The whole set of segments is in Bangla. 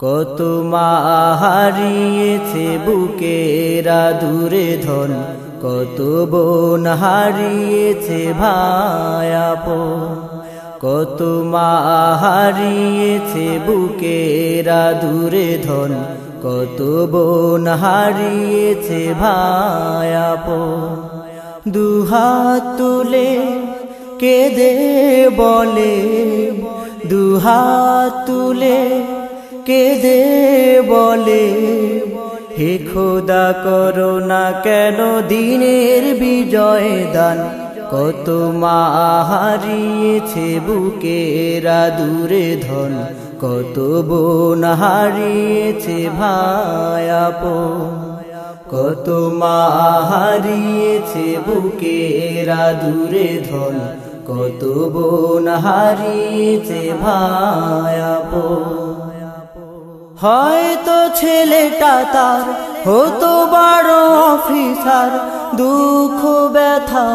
কত মা হারিয়েছে বুকের আদুরে ধন, কত বোন হারিয়েছে ভাই আপন। কত মা হারিয়েছে বুকের আদুরে ধন, কত বোন হারিয়েছে ভাই আপন। দুহাত তুলে কেঁদে বলে, দুহাত তুলে কেঁদে বলে, হে খোদা করো না কেন দিনের বিজয় দান। কত মা হারিয়েছে বুকের আদুরে ধন, কত বোন হারিয়েছে ভাই আপন। কত মা হারিয়েছে বুকের আদুরে ধন, কত বোন হারিয়েছে ভাই আপন। হয়তো ছেলেটা তার হতো বড় অফিসার, দুঃখ ব্যথা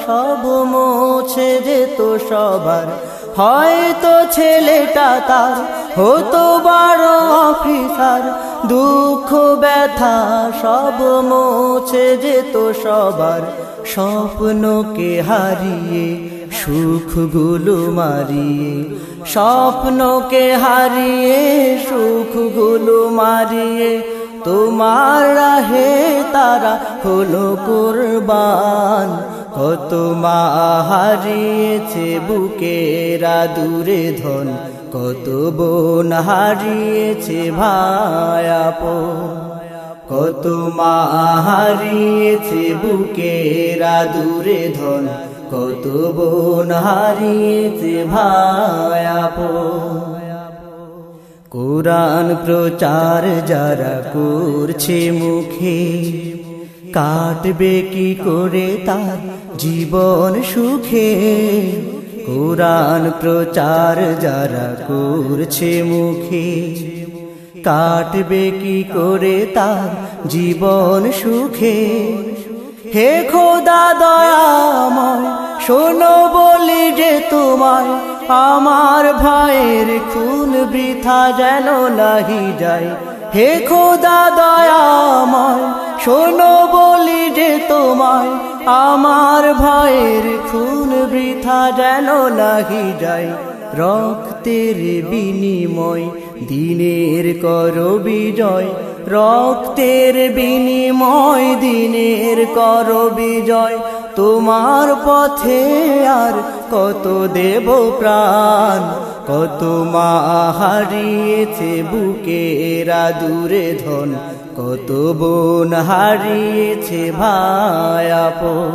সব মুছে যেত সবার। হয়তো ছেলেটা তার হতো বড় অফিসার, দুঃখ ব্যথা সব মুছে যেত সবার। স্বপ্নকে হারিয়ে সুখগুলো মারিয়ে, স্বপ্নকে হারিয়ে সুখগুলো মারিয়ে, তোমার রাহে তারা হলো কুরবান। কত মা হারিয়েছে বুকের আদুরে ধন, কত বোন হারিয়েছে ভাই আপন। কত মা হারিয়েছে বুকের আদুরে ধন, কত বোন হারিয়েছে ভাই আপন। কোরআন প্রচার যারা করছে মুখে, কাটবে কি করে তার জীবন সুখে। কোরআন প্রচার যারা করছে মুখে, কাটবে কি করে তার জীবন সুখে। হে খোদা দয়াময় শোনো বলি যে তোমায়, আমার ভাইয়ের খুন বৃথা যেন নাহি যায়। হে খোদা দয়াময় শোনো বলি যে তোমায়, আমার ভাইয়ের খুন বৃথা যেন নাহি যায়। রক্তের বিনিময় দিনের করো বিজয়, রক্তের বিনিময় দিনের করো বিজয়। তোমার পথে আর কত দেব প্রাণ। কত মা হারিয়েছে বুকের আদুরে ধন, কত বোন হারিয়েছে ভাই আপন।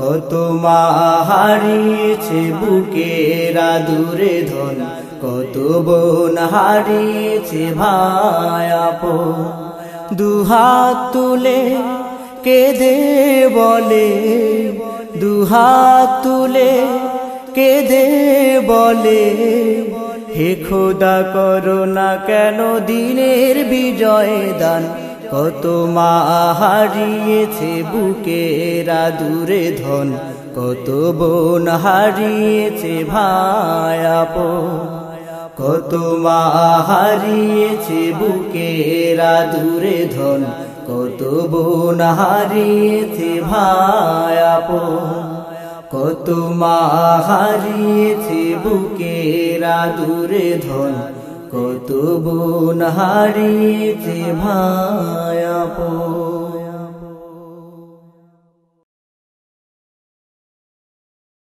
কত মা হারিয়েছে বুকের আদুরে ধন, কত বোন হারিয়েছে ভাই আপন। দুহাত তুলে কেঁদে বলে, দুহাত তুলে কেঁদে বলে, হে খোদা করো না কেন দিনের বিজয় দান। কত মা হারিয়েছে বুকের আদুরে ধন, কত বোন হারিয়েছে ভাই আপন। কত মা হারিয়েছে বুকের আদুরে ধন, কত বোন হারিয়েছে ভাই আপন। কত মা হারিয়েছে বুকের আদুরে ধন, কত বোন হারিয়েছে ভাই